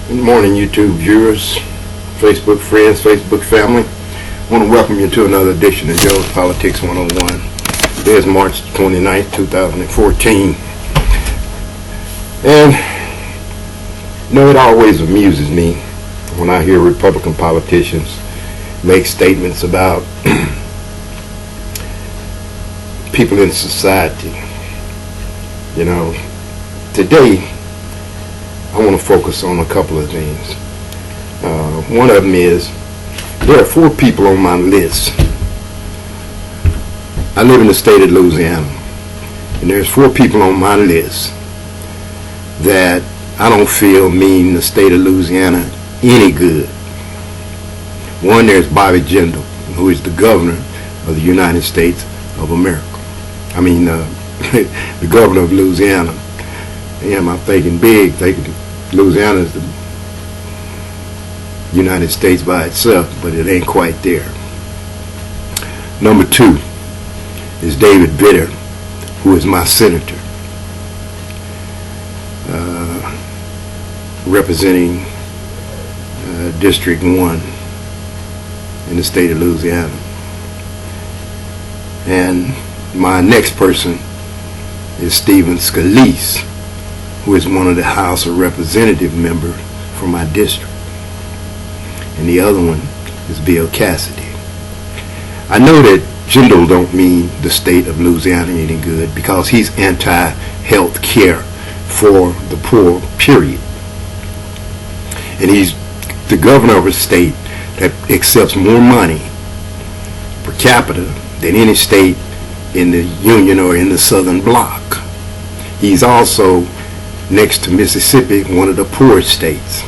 Good morning, YouTube viewers, Facebook friends, Facebook family. I want to welcome you to another edition of Joe's Politics 101. Today is March 29th, 2014. And, it always amuses me when I hear Republican politicians make statements about people in society. Today, I want to focus on a couple of things. One of them is, there are 4 people on my list. I live in the state of Louisiana, and there's 4 people on my list that I don't feel mean the state of Louisiana any good. One, there's Bobby Jindal, who is the governor of the United States of America. The governor of Louisiana. I'm thinking big, thinking Louisiana is the United States by itself, but it ain't quite there. Number 2 is David Vitter, who is my senator, representing District 1 in the state of Louisiana. And my next person is Scalise, who is one of the House of Representative members from my district. And the other one is Cassady. I know that Jindal don't mean the state of Louisiana any good because he's anti-health care for the poor, period. And he's the governor of a state that accepts more money per capita than any state in the Union or in the Southern Bloc. He's also, next to Mississippi, one of the poorest states.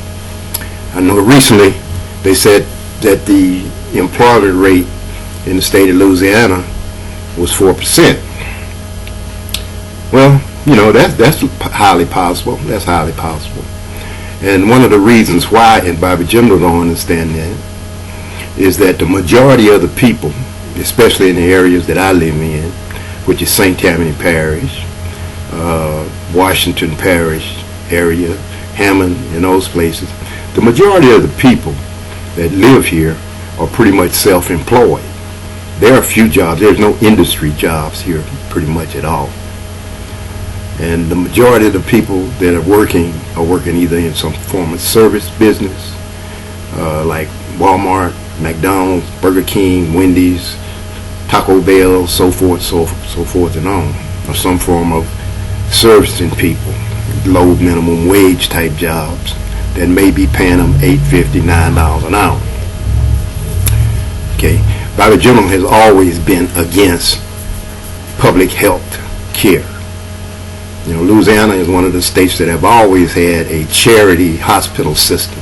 I know recently they said that the employment rate in the state of Louisiana was 4%. Well, that's highly possible. That's highly possible. And one of the reasons why, and Bobby Jindal don't understand that, is that the majority of the people, especially in the areas that I live in, which is St. Tammany Parish, Washington Parish area, Hammond, and those places, the majority of the people that live here are pretty much self-employed. There are a few jobs. There's no industry jobs here pretty much at all. And the majority of the people that are working either in some form of service business, like Walmart, McDonald's, Burger King, Wendy's, Taco Bell, so forth and on, or some form of servicing people, low minimum wage type jobs that may be paying them $8.50, $9 an hour. Okay, Bobby Jindal has always been against public health care. Louisiana is one of the states that have always had a charity hospital system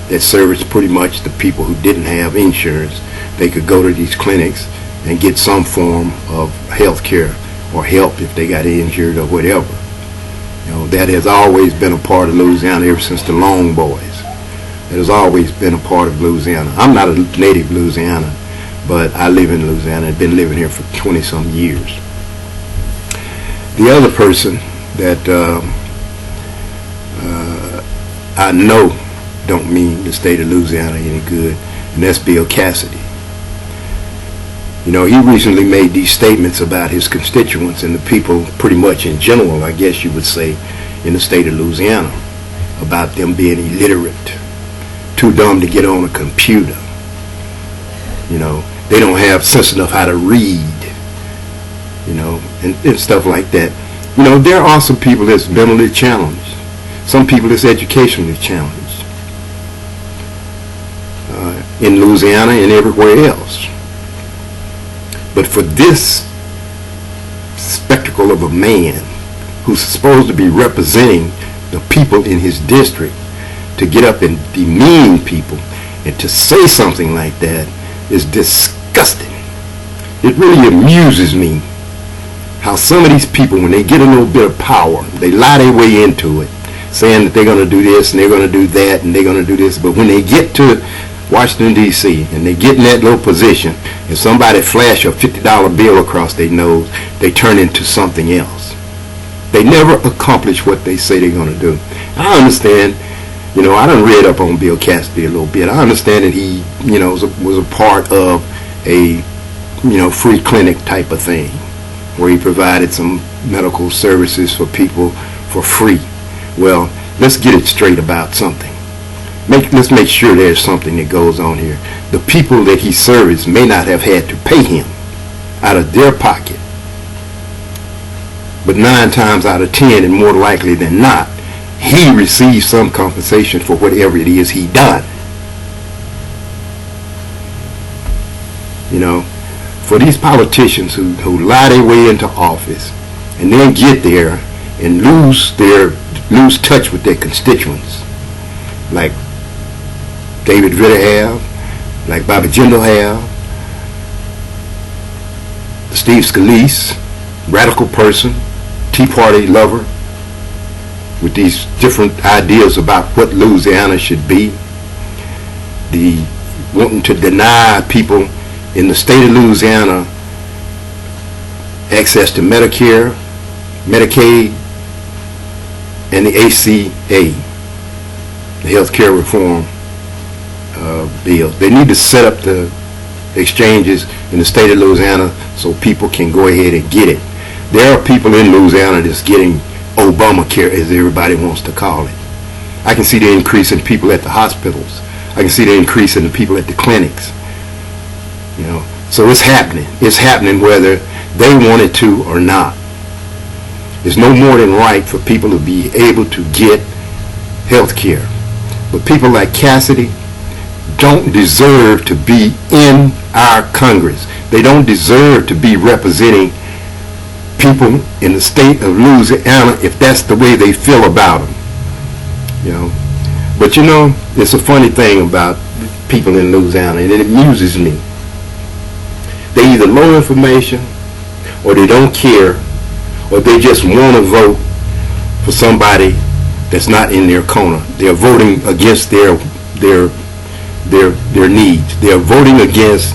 that serviced pretty much the people who didn't have insurance. They could go to these clinics and get some form of health care or help if they got injured or whatever. That has always been a part of Louisiana ever since the Long Boys. It has always been a part of Louisiana. I'm not a native Louisiana, but I live in Louisiana and been living here for 20-some years. The other person that I know don't mean the state of Louisiana any good, and that's Cassady. He recently made these statements about his constituents and the people pretty much in general, I guess you would say, in the state of Louisiana, about them being illiterate, too dumb to get on a computer. They don't have sense enough how to read, and stuff like that. There are some people that's mentally challenged. Some people that's educationally challenged in Louisiana and everywhere else. But for this spectacle of a man who's supposed to be representing the people in his district to get up and demean people and to say something like that is disgusting. It really amuses me how some of these people, when they get a little bit of power, they lie their way into it, saying that they're going to do this and they're going to do that and they're going to do this. But when they get to Washington, D.C., and they get in that little position, and somebody flash a $50 bill across their nose, they turn into something else. They never accomplish what they say they're going to do. I understand You know, I done read up on Bill Cassidy a little bit. I understand that he, you know, was a part of a, you know, free clinic type of thing, where he provided some medical services for people for free. Well, let's get it straight about something. Let's make sure there's something that goes on here. The people that he serves may not have had to pay him out of their pocket, but 9 times out of 10, and more likely than not, he receives some compensation for whatever it is he done. You know, for these politicians who lie their way into office and then get there and lose touch with their constituents, like David Vitter have, like Bobby Jindal have, Steve Scalise, radical person, Tea Party lover, with these different ideas about what Louisiana should be, the wanting to deny people in the state of Louisiana access to Medicare, Medicaid, and the ACA, the health care reform bill. They need to set up the exchanges in the state of Louisiana so people can go ahead and get it. There are people in Louisiana that's getting Obamacare, as everybody wants to call it. I can see the increase in people at the hospitals. I can see the increase in the people at the clinics. You know, so it's happening. It's happening whether they want it to or not. It's no more than right for people to be able to get health care. But people like Cassidy don't deserve to be in our Congress. They don't deserve to be representing people in the state of Louisiana if that's the way they feel about them. You know, but you know, it's a funny thing about people in Louisiana, and it amuses me. They either know information, or they don't care, or they just want to vote for somebody that's not in their corner. They're voting against their needs. They're voting against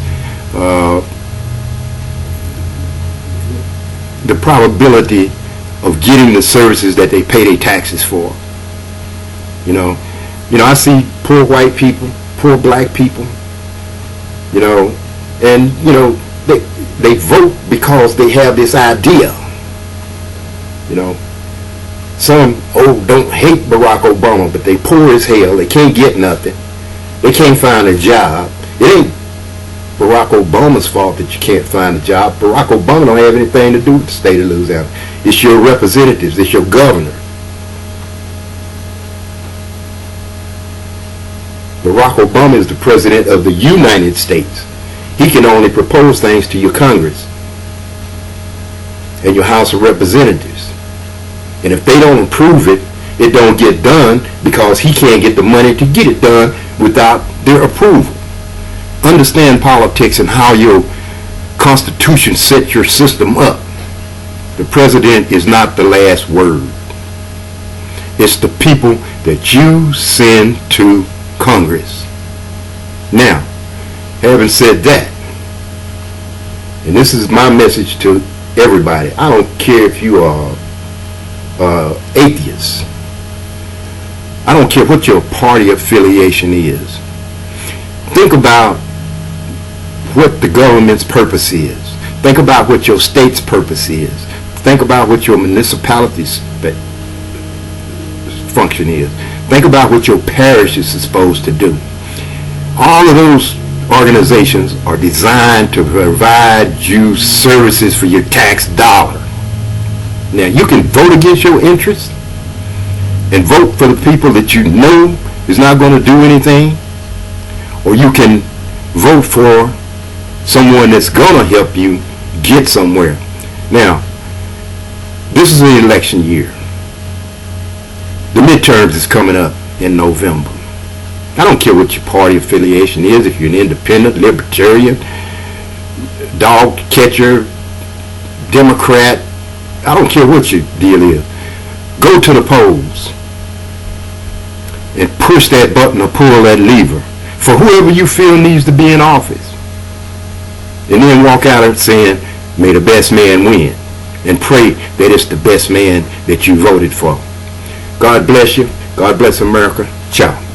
the probability of getting the services that they pay their taxes for. You know, I see poor white people, poor black people, you know, and you know, they vote because they have this idea. You know, some don't hate Barack Obama, but they poor as hell. They can't get nothing. They can't find a job. It ain't Barack Obama's fault that you can't find a job. Barack Obama don't have anything to do with the state of Louisiana. It's your representatives. It's your governor. Barack Obama is the president of the United States. He can only propose things to your Congress and your House of Representatives. And if they don't approve it, it don't get done because he can't get the money to get it done without their approval. Understand politics and how your Constitution sets your system up. The president is not the last word. It's the people that you send to Congress. Now, having said that, and this is my message to everybody, I don't care if you are atheists. I don't care what your party affiliation is. Think about what the government's purpose is. Think about what your state's purpose is. Think about what your municipality's function is. Think about what your parish is supposed to do. All of those organizations are designed to provide you services for your tax dollar. Now, you can vote against your interests and vote for the people that you know is not going to do anything, or you can vote for someone that's going to help you get somewhere. Now, this is an election year. The midterms is coming up in November. I don't care what your party affiliation is, if you're an independent, libertarian, dog catcher, Democrat, I don't care what your deal is. Go to the polls and push that button or pull that lever for whoever you feel needs to be in office. And then walk out and saying, may the best man win. And pray that it's the best man that you voted for. God bless you. God bless America. Ciao.